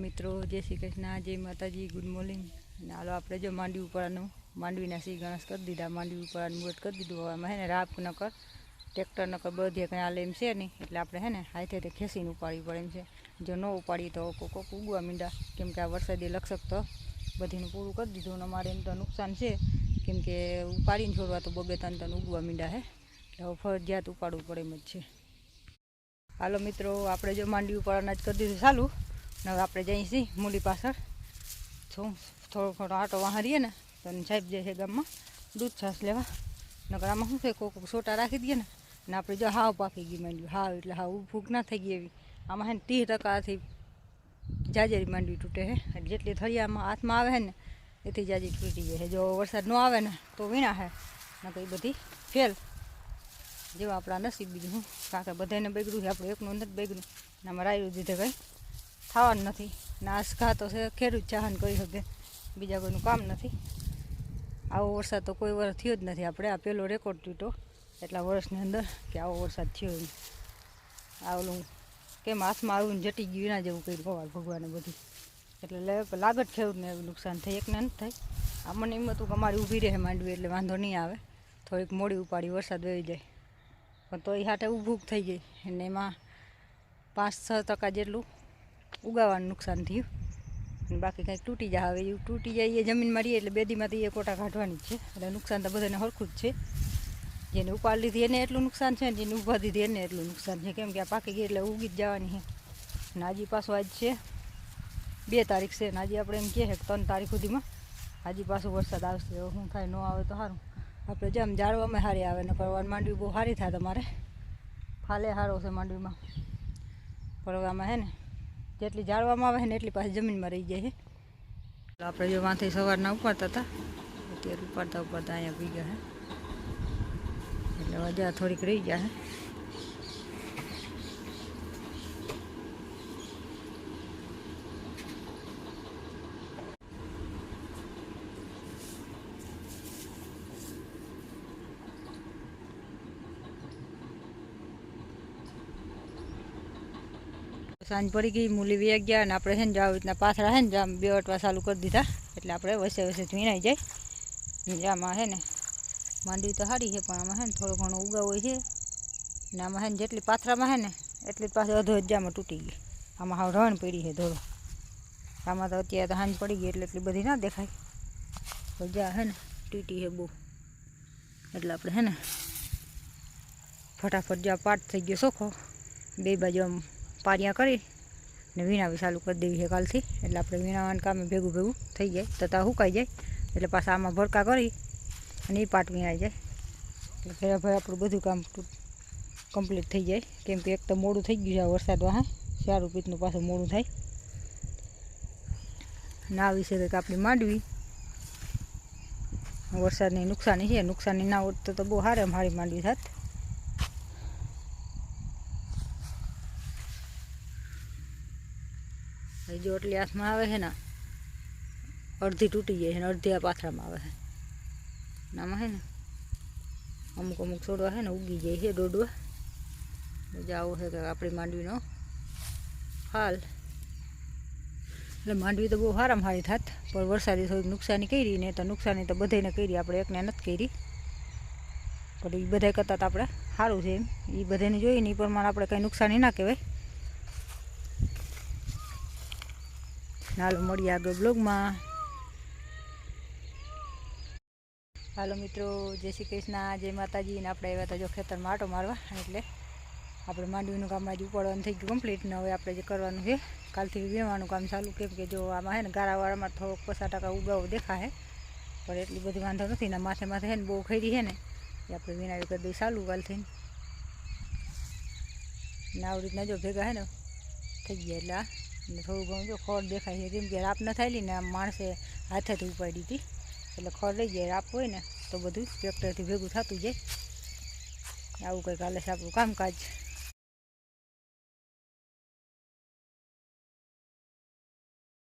મિત્રો, જય શ્રી કૃષ્ણ, જય માતાજી, ગુડ મોર્નિંગ. અને હાલો આપણે જો માંડવી ઉપરનું માંડવીના સી ગણસ કરી દીધા, માંડવી ઉપરનું મુહૂર્ત કરી દીધું. હવે આમાં હે ને રાપ નકર ટ્રેક્ટર નકર બધે કંઈ હાલે એમ છે નહીં, એટલે આપણે હે ને હાથેથી ખેંચીને ઉપાડવી પડે એમ છે. જો ન ઉપાડીએ તો કોક ઉગવા મીંડા, કેમ કે આ વરસાદી લક્ષક તો બધીનું પૂરું કરી દીધું. અને અમારે એમ તો નુકસાન છે, કેમ કે ઉપાડીને છોડવા તો બબે તન ઉગવા મીંડા હે, એટલે હવે ફરજિયાત ઉપાડવું પડે એમ જ છે. હાલો મિત્રો, આપણે જો માંડવી ઉપર અનાજ કરી દીધું ચાલુ. હવે આપણે જઈએ છીએ મૂલી પાછળ. થોડો આટો વાહરીએ ને તો સાહેબ જાય છે ગામમાં દૂધ છાશ લેવા. નકર આમાં શું છે, કોક સોટા રાખી દઈએ ને આપણે જો હાવ પાકી ગઈ માંડવી, હાવ એટલે હાવ ફૂગ ના થઈ ગઈ એવી. આમાં હે ને 30%થી જાજેરી માંડવી તૂટે છે. જેટલી થળિયામાં હાથમાં આવે છે ને એથી જાજી તૂટી જાય છે. જો વરસાદ ન આવે ને તો વીણા છે, નકર એ બધી ફેલ જેવા આપણા નસીબ. બીજું શું, કારણ કે બધાને બગડ્યું છે, આપણે એકનું નથી બગડ્યું. ને આમાં રાયડું દીધે કંઈ થવાનું નથી. નાશ ઘા તો છે ખેડૂત ચાહન કરી શકે, બીજા કોઈનું કામ નથી. આવો વરસાદ તો કોઈ વર્ષ થયો જ નથી. આપણે આ પહેલો રેકોર્ડ તૂટ્યો એટલા વર્ષની અંદર કે આવો વરસાદ થયો એમ. આવેલું કેમ હાથમાં આવીને જટી ગયું એના જેવું કંઈ ગવાર ભગવાને બધું. એટલે લાગત ખેડૂતને એવું નુકસાન થાય, એકને નથી થાય. આ મને એમ હતું કે અમારી ઊભી રહે માંડવી એટલે વાંધો નહીં આવે, થોડીક મોડી ઉપાડી વરસાદ વહી જાય. પણ તો એ હાટે ઊભું થઈ ગઈ, અને એમાં 5-6% જેટલું ઉગાવાનું નુકસાન થયું. બાકી કંઈક તૂટી જાય. હવે એવું તૂટી જાય એ જમીનમાં રહીએ એટલે બેદીમાંથી એ કોટા કાઢવાની જ છે. એટલે નુકસાન તો બધાને સરખું જ છે. જેને ઉપાડ લીધી એને એટલું નુકસાન છે, જેને ઉભા દીધી એને એટલું નુકસાન છે. કેમ કે આ પાકી ગઈ એટલે ઉગી જ જવાની છે. અને આજે પાછું આજ છે 2 તારીખ છે, ને આજે આપણે એમ કહીએ કે 3 તારીખ સુધીમાં આજે પાછું વરસાદ આવશે. હવે શું થાય, ન આવે તો સારું. આપણે જેમ ઝાડવામાં સારી આવે ને કરવાની માંડવી બહુ સારી થાય. તમારે ફાલે સારો છે માંડવીમાં, પરવામાં હે ને જેટલી ઝાડવામાં આવે ને એટલી પાછી જમીનમાં રહી જાય છે. આપણે જો વાંથી સવારના ઉપાડતા હતા, અત્યારે ઉપાડતા અહીંયા પી ગયા છે, એટલે વજા થોડીક રહી ગયા છે. સાંજ પડી ગઈ, મૂલી વી ગયા, અને આપણે છે ને જાવ રીતના પાથરા છે ને જામ 2 વટવા ચાલુ કરી દીધા, એટલે આપણે વસે વીણાઈ જાય. આમાં છે ને માંડવી તો સારી છે, પણ આમાં છે ને થોડો ઘણો ઉગાવો છે. ને આમાં છે ને જેટલી પાથરામાં છે ને એટલી પાછી અધો હજારમાં તૂટી ગઈ. આમાં હાવ રણ પડી છે થોડું. આમાં તો અત્યારે તો સાંજ પડી ગઈ એટલે એટલી બધી ના દેખાય, તો જ્યાં છે ને તૂટી છે બહુ. એટલે આપણે છે ને ફટાફટ જ્યાં પાટ થઈ ગયો ચોખ્ખો, 2 બાજુ આમ પારિયા કરી ને વીણાવી ચાલુ કરી દેવી છે કાલથી. એટલે આપણે વીણાવાનું કામે ભેગું થઈ જાય, તથા સુકાઈ જાય એટલે પાછા આમાં ભરકા કરી અને એ પાટ વીણાઈ જાય. એટલે ફેરાફેર આપણું બધું કામ કમ્પ્લીટ થઈ જાય. કેમ કે એક તો મોડું થઈ ગયું છે વરસાદમાં, હા સારું પીતનું પાછું મોડું થાય. ના આવી છે કંઈક આપણી માંડવી. વરસાદની નુકસાની છે, નુકસાની ના હોત તો બહુ સારી માંડવી થાત. જો એટલી હાથમાં આવે છે ને અડધી તૂટી જાય છે, ને અડધી આ પાથરામાં આવે છે. આમાં છે ને અમુક છોડવા છે ને ઉગી જાય છે દોડવા. આવો છે કે આપણી માંડવીનો હાલ. એટલે માંડવી તો બહુ સારી થાત, પણ વરસાદી થોડીક નુકસાની કરી ને, તો નુકસાની તો બધાને કરી, આપણે એકને નથી કરી. પણ એ બધા કરતાં આપણે સારું છે એમ, એ બધાને જોઈને એ પ્રમાણે આપણે કંઈ નુકસાની ના કહેવાય. હાલો મળીએ આગળ બ્લોગમાં. હાલો મિત્રો, જય શ્રી કૃષ્ણ, જય માતાજી. ને આપણે આવ્યા હતા જો ખેતરમાં આટો મારવા, એટલે આપણે માંડવીનું કામ આજે ઉપાડવાનું થઈ ગયું કમ્પ્લીટ. ને હવે આપણે જે કરવાનું છે કાલથી વીણવાનું કામ ચાલુ. કેમ કે જો આમાં છે ને ગારાવાળામાં થોડોક 50% ઉગાવો દેખાય, પણ એટલી બધી વાંધો નથી. ને માથે છે ને બહુ ખરી છે ને એ આપણે વીણાવી કરી દઈએ ચાલુ કાલથી. ને આવી રીતના જો ભેગા છે ને થઈ ગયા. એટલે અને થોડું ઘણું જો ખોડ દેખાય છે, કેમ કે રાપ ન થાય ને આમ માણસે હાથેથી ઉપાડી હતી, એટલે ખોડ લઈ જાય. રાપ હોય ને તો બધું ટ્રેક્ટરથી ભેગું થતું જાય. આવું કંઈક હાલે છે આપણું કામકાજ.